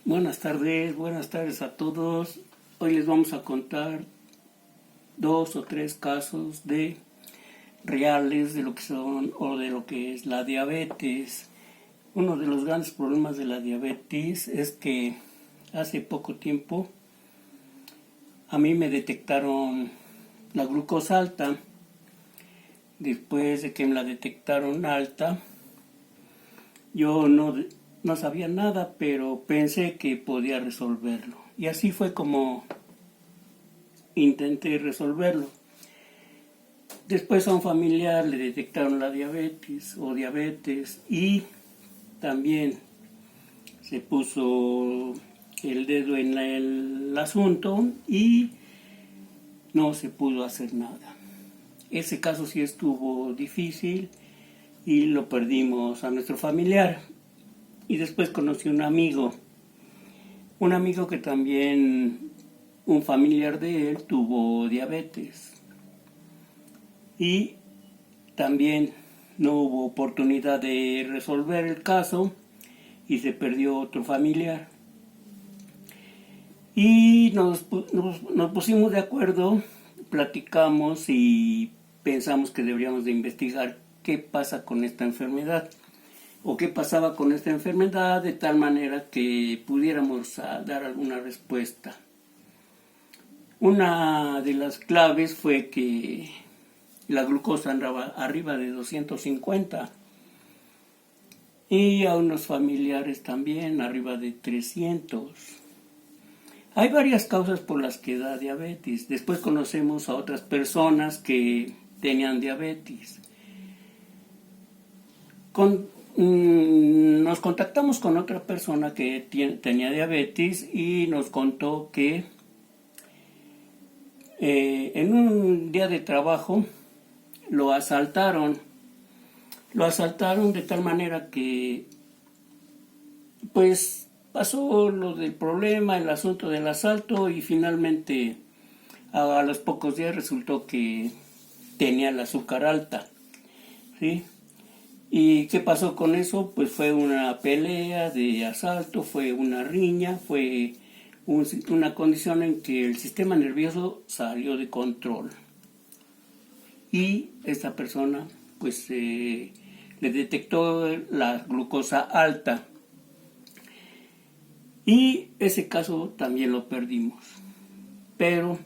Buenas tardes a todos. Hoy les vamos a contar 2 o 3 casos de reales de lo que son o de lo que es la diabetes. Uno de los grandes problemas de la diabetes es que hace poco tiempo a mí me detectaron la glucosa alta. Después de que me la detectaron alta, yo no sabía nada, pero pensé que podía resolverlo. Y así fue como intenté resolverlo. Después a un familiar le detectaron la diabetes y también se puso el dedo en el asunto y no se pudo hacer nada. Ese caso sí estuvo difícil y lo perdimos a nuestro familiar. Y después conocí un amigo que también, un familiar de él tuvo diabetes. Y también no hubo oportunidad de resolver el caso y se perdió otro familiar. Y nos pusimos de acuerdo, platicamos y pensamos que deberíamos de investigar qué pasa con esta enfermedad o qué pasaba con esta enfermedad de tal manera que pudiéramos dar alguna respuesta. Una de las claves fue que la glucosa andaba arriba de 250 y a unos familiares también arriba de 300. Hay varias causas por las que da diabetes. Después conocemos a otras personas que tenían diabetes. Nos contactamos con otra persona que tenía diabetes y nos contó que en un día de trabajo lo asaltaron de tal manera que pues pasó lo del problema, el asunto del asalto, y finalmente a los pocos días resultó que tenía el azúcar alta, ¿sí? ¿Y qué pasó con eso? Pues fue una pelea de asalto, fue una riña, fue una condición en que el sistema nervioso salió de control. Y esta persona pues le detectó la glucosa alta. Y ese caso también lo perdimos. Pero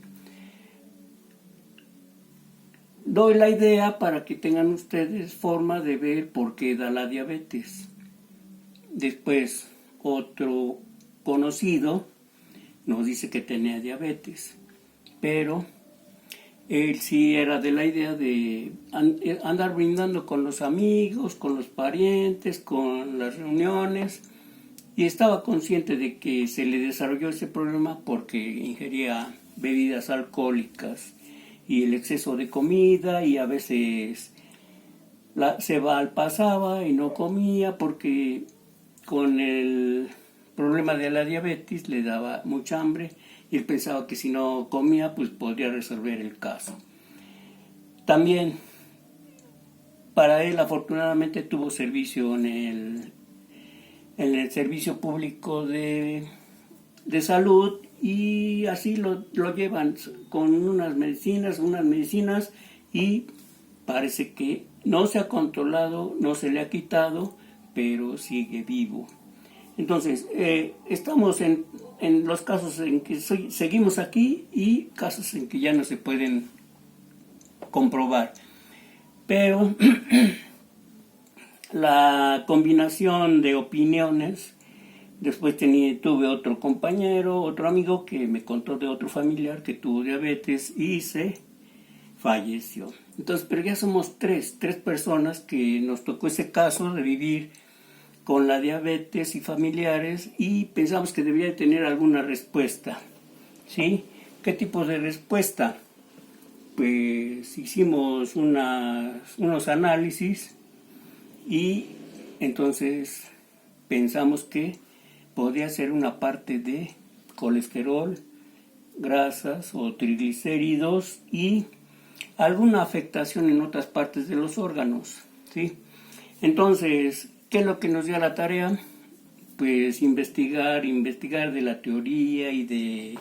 doy la idea para que tengan ustedes forma de ver por qué da la diabetes. Después, otro conocido nos dice que tenía diabetes, pero él sí era de la idea de andar brindando con los amigos, con los parientes, con las reuniones, y estaba consciente de que se le desarrolló ese problema porque ingería bebidas alcohólicas y el exceso de comida, y a veces se pasaba y no comía porque con el problema de la diabetes le daba mucha hambre y él pensaba que si no comía pues podría resolver el caso. También para él afortunadamente tuvo servicio en el servicio público de salud, y así lo llevan con unas medicinas y parece que no se ha controlado, no se le ha quitado, pero sigue vivo. Entonces, estamos en los casos en que seguimos aquí y casos en que ya no se pueden comprobar. Pero la combinación de opiniones. Después tuve otro compañero, otro amigo que me contó de otro familiar que tuvo diabetes y se falleció. Entonces, pero ya somos tres personas que nos tocó ese caso de vivir con la diabetes y familiares, y pensamos que debía de tener alguna respuesta, ¿sí? ¿Qué tipo de respuesta? Pues hicimos unos análisis y entonces pensamos que podría ser una parte de colesterol, grasas o triglicéridos y alguna afectación en otras partes de los órganos, ¿sí? Entonces, ¿qué es lo que nos dio la tarea? pues investigar de la teoría y de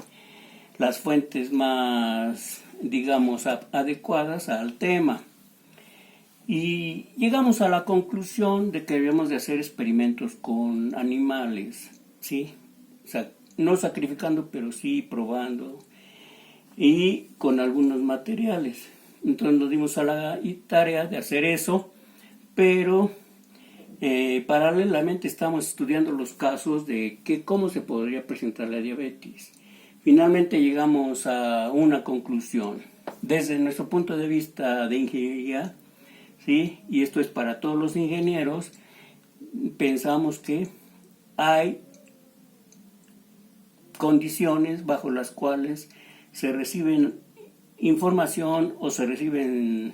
las fuentes más, digamos, adecuadas al tema. Y llegamos a la conclusión de que debemos de hacer experimentos con animales, ¿sí? O sea, no sacrificando, pero sí probando y con algunos materiales. Entonces nos dimos a la tarea de hacer eso, pero paralelamente estamos estudiando los casos de cómo se podría presentar la diabetes. Finalmente llegamos a una conclusión. Desde nuestro punto de vista de ingeniería, ¿sí? Y esto es para todos los ingenieros, pensamos que hay condiciones bajo las cuales se reciben información o se reciben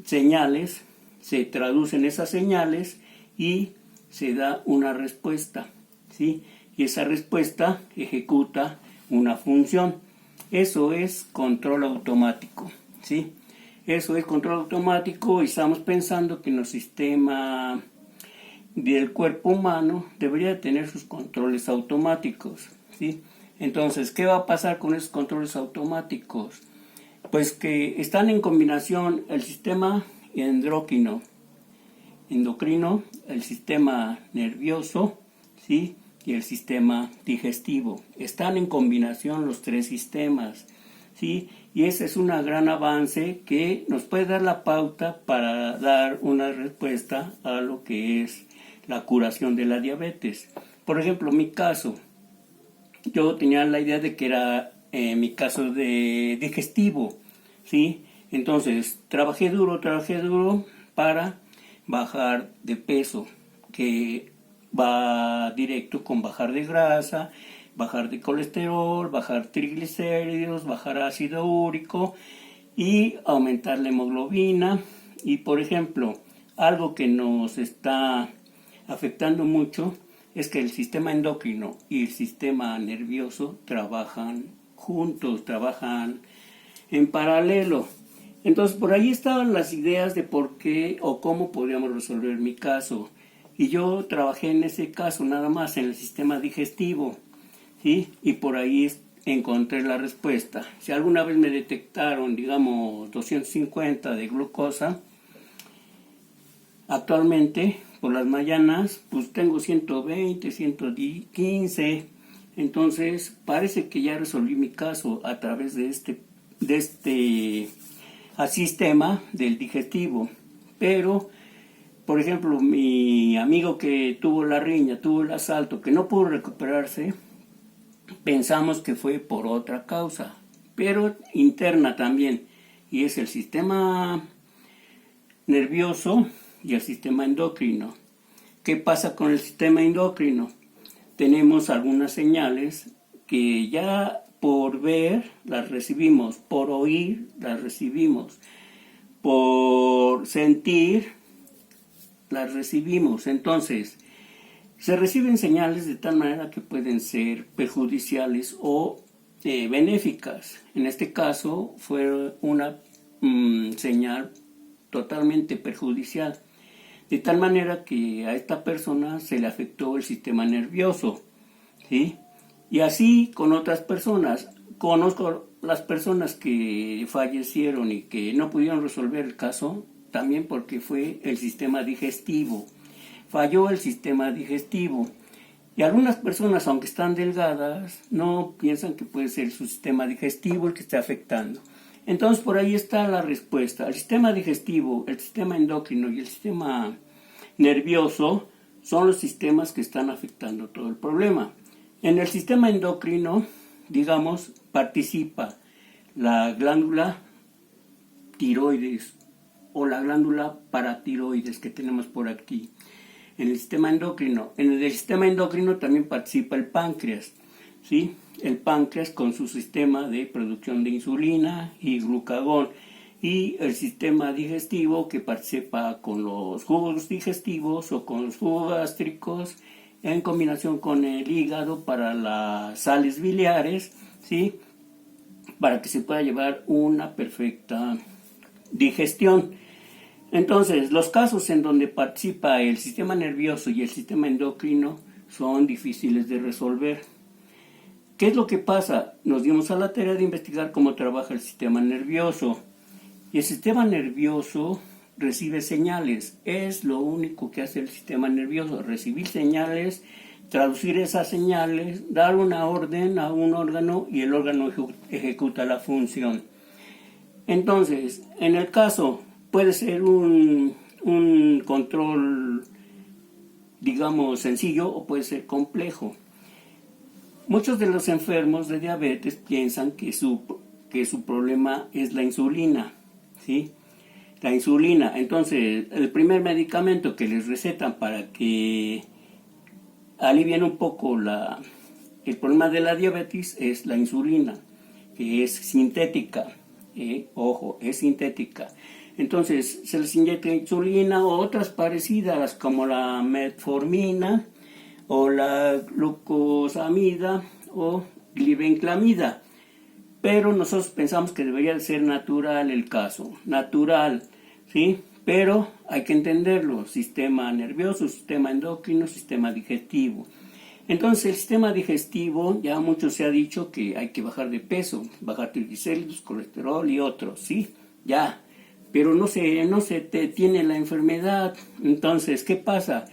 señales, se traducen esas señales y se da una respuesta, ¿sí? Y esa respuesta ejecuta una función. Eso es control automático, ¿sí? Eso es control automático y estamos pensando que en el sistema del cuerpo humano debería tener sus controles automáticos, ¿sí? Entonces, ¿qué va a pasar con esos controles automáticos? Pues que están en combinación el sistema endocrino, el sistema nervioso, ¿sí? Y el sistema digestivo. Están en combinación los tres sistemas, ¿sí? Y ese es un gran avance que nos puede dar la pauta para dar una respuesta a lo que es la curación de la diabetes. Por ejemplo, mi caso, yo tenía la idea de que era mi caso de digestivo, ¿sí? Entonces, trabajé duro para bajar de peso, que va directo con bajar de grasa, bajar de colesterol, bajar triglicéridos, bajar ácido úrico y aumentar la hemoglobina. Y por ejemplo, algo que nos está afectando mucho es que el sistema endocrino y el sistema nervioso trabajan juntos, trabajan en paralelo. Entonces por ahí estaban las ideas de por qué o cómo podríamos resolver mi caso. Y yo trabajé en ese caso nada más en el sistema digestivo, ¿sí? Y por ahí encontré la respuesta. Si alguna vez me detectaron, digamos, 250 de glucosa, actualmente por las mañanas pues tengo 120, 115. Entonces parece que ya resolví mi caso a través de este sistema del digestivo. Pero por ejemplo, mi amigo que tuvo la riña, tuvo el asalto, que no pudo recuperarse, pensamos que fue por otra causa, pero interna también, y es el sistema nervioso y el sistema endocrino. ¿Qué pasa con el sistema endocrino? Tenemos algunas señales que ya por ver las recibimos, por oír las recibimos, por sentir las recibimos. Entonces, se reciben señales de tal manera que pueden ser perjudiciales o benéficas. En este caso fue una señal totalmente perjudicial, de tal manera que a esta persona se le afectó el sistema nervioso, ¿sí? Y así con otras personas. Conozco las personas que fallecieron y que no pudieron resolver el caso también porque fue el sistema digestivo. Falló el sistema digestivo. Y algunas personas, aunque están delgadas, no piensan que puede ser su sistema digestivo el que esté afectando. Entonces, por ahí está la respuesta. El sistema digestivo, el sistema endocrino y el sistema nervioso son los sistemas que están afectando todo el problema. En el sistema endocrino, digamos, participa la glándula tiroides o la glándula paratiroides que tenemos por aquí. En el sistema endocrino también participa el páncreas, ¿sí? El páncreas con su sistema de producción de insulina y glucagón, y el sistema digestivo que participa con los jugos digestivos o con los jugos gástricos en combinación con el hígado para las sales biliares, ¿sí? Para que se pueda llevar una perfecta digestión. Entonces, los casos en donde participa el sistema nervioso y el sistema endocrino son difíciles de resolver. ¿Qué es lo que pasa? Nos dimos a la tarea de investigar cómo trabaja el sistema nervioso. Y el sistema nervioso recibe señales. Es lo único que hace el sistema nervioso, recibir señales, traducir esas señales, dar una orden a un órgano y el órgano ejecuta la función. Entonces, en el caso, puede ser un control, digamos, sencillo o puede ser complejo. Muchos de los enfermos de diabetes piensan que su problema es la insulina, ¿sí? La insulina. Entonces, el primer medicamento que les recetan para que alivien un poco el problema de la diabetes es la insulina, que es sintética. Ojo, es sintética. Entonces, se les inyecta insulina o otras parecidas como la metformina o la glucosamida o glibenclamida. Pero nosotros pensamos que debería ser natural el caso, natural, ¿sí? Pero hay que entenderlo, sistema nervioso, sistema endocrino, sistema digestivo. Entonces el sistema digestivo, ya mucho se ha dicho que hay que bajar de peso, bajar triglicéridos, colesterol y otros, ¿sí? Ya, pero no se detiene la enfermedad. Entonces, ¿qué pasa?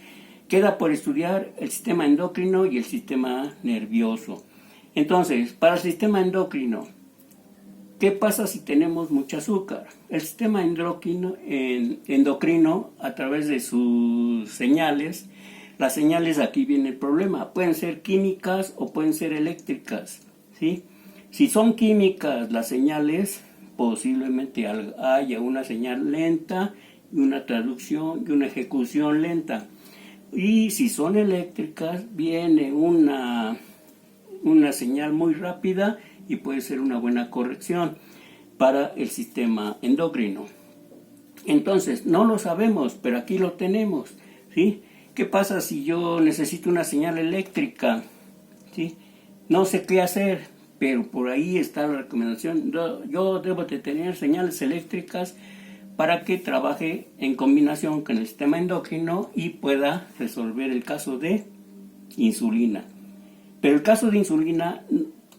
Queda por estudiar el sistema endocrino y el sistema nervioso. Entonces, para el sistema endocrino, ¿qué pasa si tenemos mucho azúcar? El sistema endocrino, a través de sus señales, las señales, aquí viene el problema, pueden ser químicas o pueden ser eléctricas, ¿sí? Si son químicas las señales, posiblemente haya una señal lenta y una traducción y una ejecución lenta. Y si son eléctricas, viene una señal muy rápida y puede ser una buena corrección para el sistema endocrino. Entonces, no lo sabemos, pero aquí lo tenemos, ¿sí? ¿Qué pasa si yo necesito una señal eléctrica? ¿Sí? No sé qué hacer, pero por ahí está la recomendación. Yo debo de tener señales eléctricas para que trabaje en combinación con el sistema endocrino y pueda resolver el caso de insulina. Pero el caso de insulina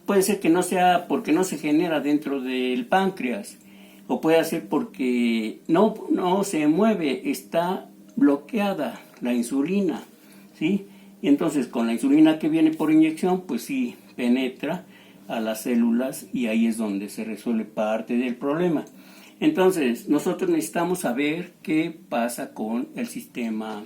puede ser que no sea porque no se genera dentro del páncreas, o puede ser porque no se mueve, está bloqueada la insulina, ¿sí? Y entonces con la insulina que viene por inyección, pues sí, penetra a las células y ahí es donde se resuelve parte del problema. Entonces, nosotros necesitamos saber qué pasa con el sistema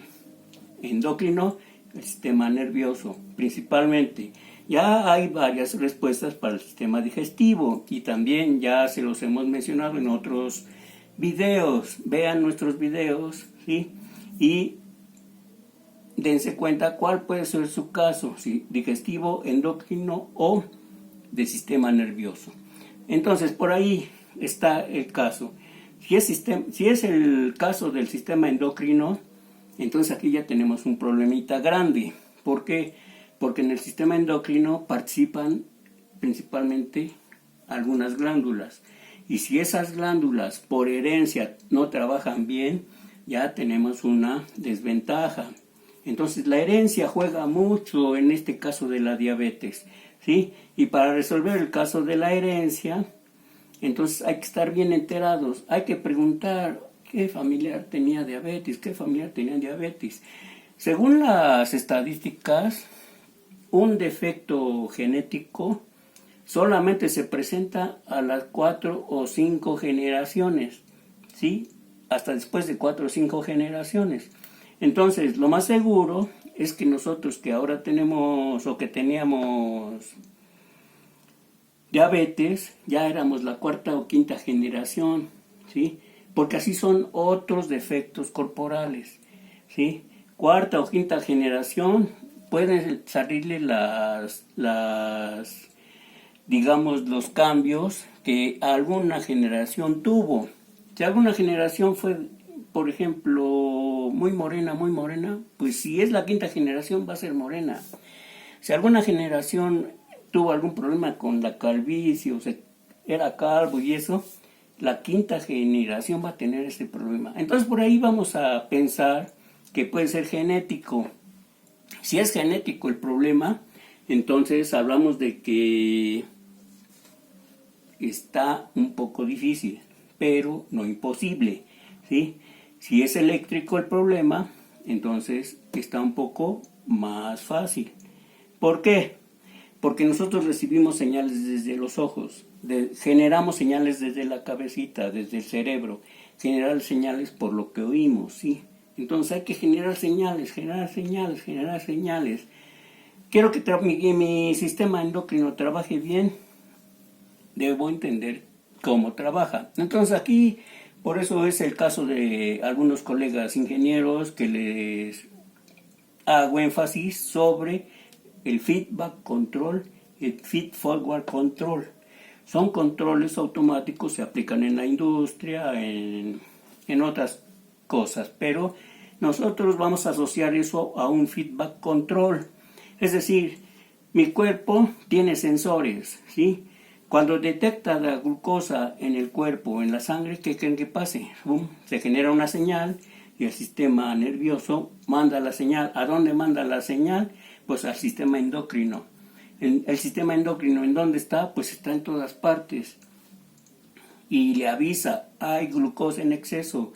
endocrino, el sistema nervioso, principalmente. Ya hay varias respuestas para el sistema digestivo y también ya se los hemos mencionado en otros videos. Vean nuestros videos, ¿sí? Y dense cuenta cuál puede ser su caso, si digestivo, endocrino o de sistema nervioso. Entonces, por ahí está el caso. Si es el caso del sistema endocrino, entonces aquí ya tenemos un problemita grande. ¿Por qué? Porque en el sistema endocrino participan principalmente algunas glándulas. Y si esas glándulas por herencia no trabajan bien, ya tenemos una desventaja. Entonces la herencia juega mucho en este caso de la diabetes, ¿sí? Y para resolver el caso de la herencia, entonces hay que estar bien enterados, hay que preguntar qué familiar tenía diabetes, qué familiar tenía diabetes. Según las estadísticas, un defecto genético solamente se presenta a las 4 o 5 generaciones, ¿sí? Hasta después de 4 o 5 generaciones. Entonces, lo más seguro es que nosotros que ahora tenemos o que teníamos diabetes, ya éramos la 4ª o 5ª generación, ¿sí? Porque así son otros defectos corporales, ¿sí? 4ª o 5ª generación pueden salirle digamos, los cambios que alguna generación tuvo. Si alguna generación fue, por ejemplo, muy morena, pues si es la 5ª generación va a ser morena. Si alguna generación tuvo algún problema con la calvicie o era calvo y eso, la 5ª generación va a tener ese problema. Entonces por ahí vamos a pensar que puede ser genético. Si es genético el problema, entonces hablamos de que está un poco difícil, pero no imposible, ¿sí? Si es eléctrico el problema, entonces está un poco más fácil. ¿Por qué? Porque nosotros recibimos señales desde los ojos, generamos señales desde la cabecita, desde el cerebro, generar señales por lo que oímos, ¿sí? Entonces hay que generar señales. Quiero que mi sistema endocrino trabaje bien, debo entender cómo trabaja. Entonces aquí, por eso es el caso de algunos colegas ingenieros que les hago énfasis sobre el feedback control y el feed forward control. Son controles automáticos, se aplican en la industria, en otras cosas, pero nosotros vamos a asociar eso a un feedback control. Es decir, mi cuerpo tiene sensores, ¿sí? Cuando detecta la glucosa en el cuerpo, en la sangre, ¿qué creen que pase? Se genera una señal y el sistema nervioso manda la señal. ¿A dónde manda la señal? Pues al sistema endocrino. El sistema endocrino, ¿en dónde está? Pues está en todas partes. Y le avisa, hay glucosa en exceso,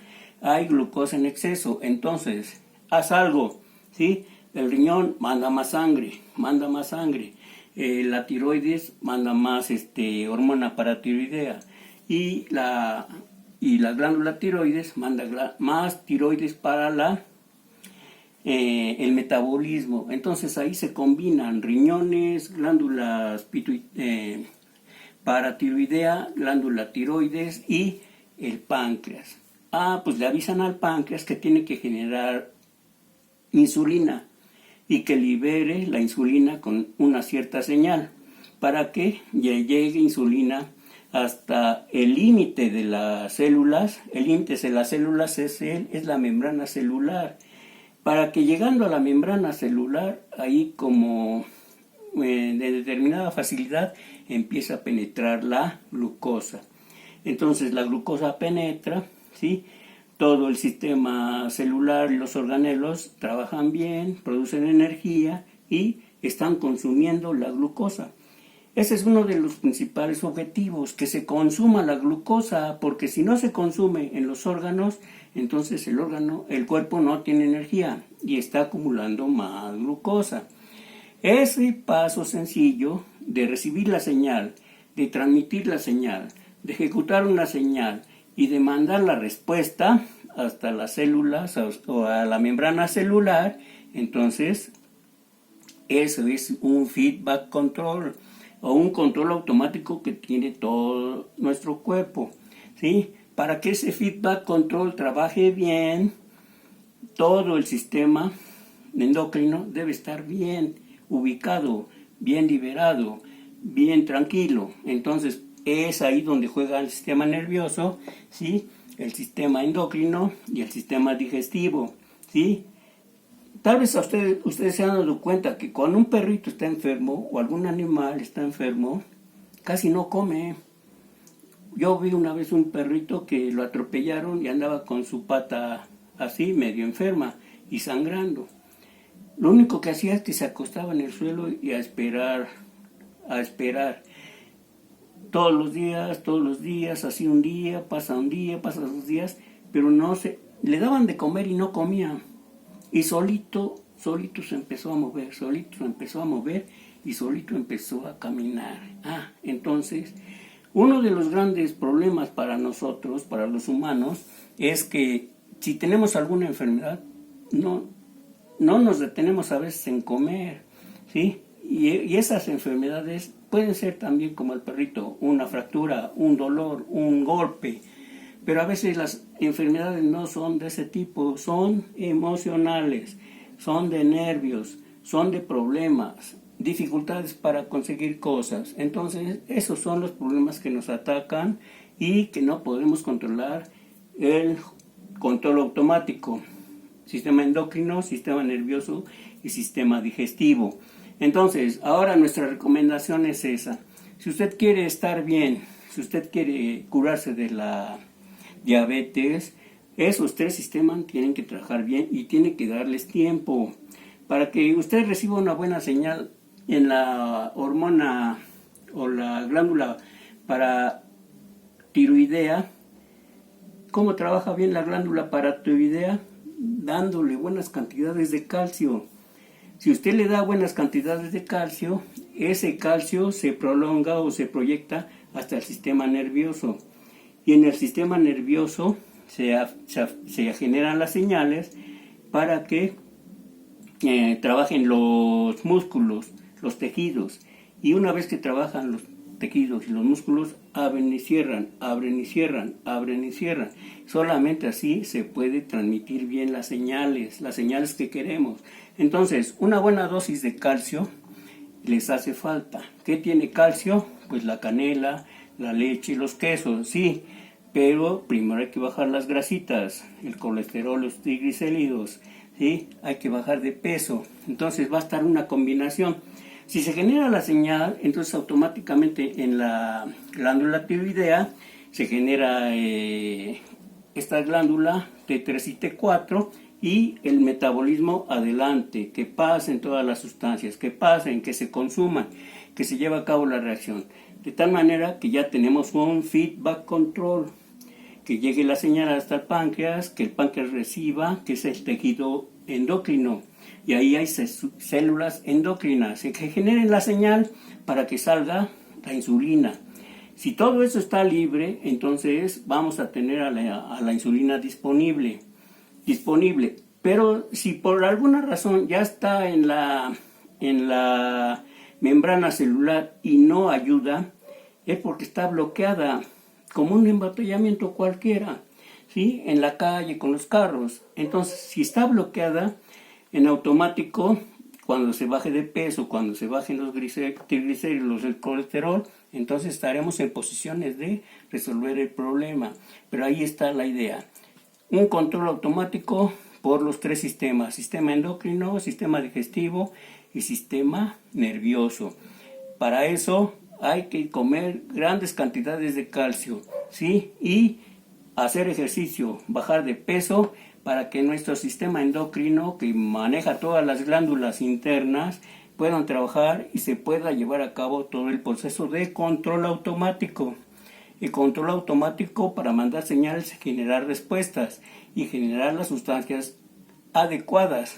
entonces haz algo, ¿sí? El riñón manda más sangre, la tiroides manda más hormona paratiroidea y la glándula tiroides manda más tiroides para el metabolismo. Entonces ahí se combinan riñones, glándulas paratiroidea, glándula tiroides y el páncreas. Pues le avisan al páncreas que tiene que generar insulina y que libere la insulina con una cierta señal para que llegue insulina hasta el límite de las células. El límite de las células es la membrana celular. Para que llegando a la membrana celular, ahí como de determinada facilidad empieza a penetrar la glucosa. Entonces la glucosa penetra, ¿sí? Todo el sistema celular y los organelos trabajan bien, producen energía y están consumiendo la glucosa. Ese es uno de los principales objetivos, que se consuma la glucosa, porque si no se consume en los órganos, entonces el cuerpo no tiene energía y está acumulando más glucosa. Ese paso sencillo de recibir la señal, de transmitir la señal, de ejecutar una señal y de mandar la respuesta hasta las células o a la membrana celular, entonces eso es un feedback control o un control automático que tiene todo nuestro cuerpo, ¿sí? Para que ese feedback control trabaje bien, todo el sistema endocrino debe estar bien ubicado, bien liberado, bien tranquilo. Entonces es ahí donde juega el sistema nervioso, ¿sí? El sistema endocrino y el sistema digestivo, ¿sí? Tal vez ustedes se han dado cuenta que cuando un perrito está enfermo o algún animal está enfermo, casi no come. Yo vi una vez un perrito que lo atropellaron y andaba con su pata así, medio enferma y sangrando. Lo único que hacía es que se acostaba en el suelo y a esperar. Todos los días, así un día, pasa 2 días, pero le daban de comer y no comía. Y solito se empezó a mover, y solito empezó a caminar. Entonces, uno de los grandes problemas para nosotros, para los humanos, es que si tenemos alguna enfermedad, no nos detenemos a veces en comer, ¿sí? Y esas enfermedades pueden ser también como el perrito, una fractura, un dolor, un golpe. Pero a veces las enfermedades no son de ese tipo, son emocionales, son de nervios, son de problemas, dificultades para conseguir cosas. Entonces, esos son los problemas que nos atacan y que no podemos controlar. El control automático, sistema endocrino, sistema nervioso y sistema digestivo. Entonces, ahora nuestra recomendación es esa. Si usted quiere estar bien, si usted quiere curarse de la diabetes, esos 3 sistemas tienen que trabajar bien y tiene que darles tiempo Para que usted reciba una buena señal en la hormona o la glándula para tiroidea, ¿cómo trabaja bien la glándula paratiroidea? Dándole buenas cantidades de calcio. Si usted le da buenas cantidades de calcio, ese calcio se prolonga o se proyecta hasta el sistema nervioso. Y en el sistema nervioso se generan las señales para que trabajen los músculos, los tejidos. Y una vez que trabajan los tejidos y los músculos, abren y cierran, abren y cierran, abren y cierran. Solamente así se puede transmitir bien las señales que queremos. Entonces, una buena dosis de calcio les hace falta. ¿Qué tiene calcio? Pues la canela, la leche y los quesos, sí. Pero primero hay que bajar las grasitas, el colesterol, los triglicéridos, ¿sí? Hay que bajar de peso. Entonces va a estar una combinación. Si se genera la señal, entonces automáticamente en la glándula tiroidea se genera esta glándula T3 y T4 y el metabolismo adelante, que pasen todas las sustancias, que pasen, que se consuman, que se lleve a cabo la reacción. De tal manera que ya tenemos un feedback control, que llegue la señal hasta el páncreas, que el páncreas reciba, que es el tejido endocrino. Y ahí hay células endocrinas que generen la señal para que salga la insulina. Si todo eso está libre, entonces vamos a tener a la insulina disponible. Pero si por alguna razón ya está en la membrana celular y no ayuda, es porque está bloqueada, como un embotellamiento cualquiera, ¿sí? En la calle con los carros. Entonces, si está bloqueada, en automático, cuando se baje de peso, cuando se bajen los triglicéridos, el colesterol, entonces estaremos en posiciones de resolver el problema. Pero ahí está la idea. Un control automático por los tres sistemas: sistema endocrino, sistema digestivo y sistema nervioso. Para eso hay que comer grandes cantidades de calcio, ¿sí? Y hacer ejercicio, bajar de peso, para que nuestro sistema endocrino, que maneja todas las glándulas internas, puedan trabajar y se pueda llevar a cabo todo el proceso de control automático. El control automático para mandar señales, generar respuestas y generar las sustancias adecuadas.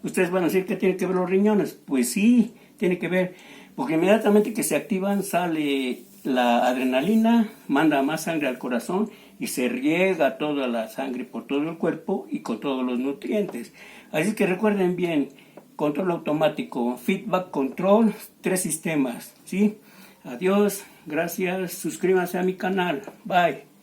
Ustedes van a decir que tiene que ver los riñones. Pues sí, tiene que ver, porque inmediatamente que se activan sale la adrenalina, manda más sangre al corazón y se riega toda la sangre por todo el cuerpo y con todos los nutrientes. Así que recuerden bien, control automático, feedback control, tres sistemas, ¿sí? Adiós, gracias, suscríbanse a mi canal, bye.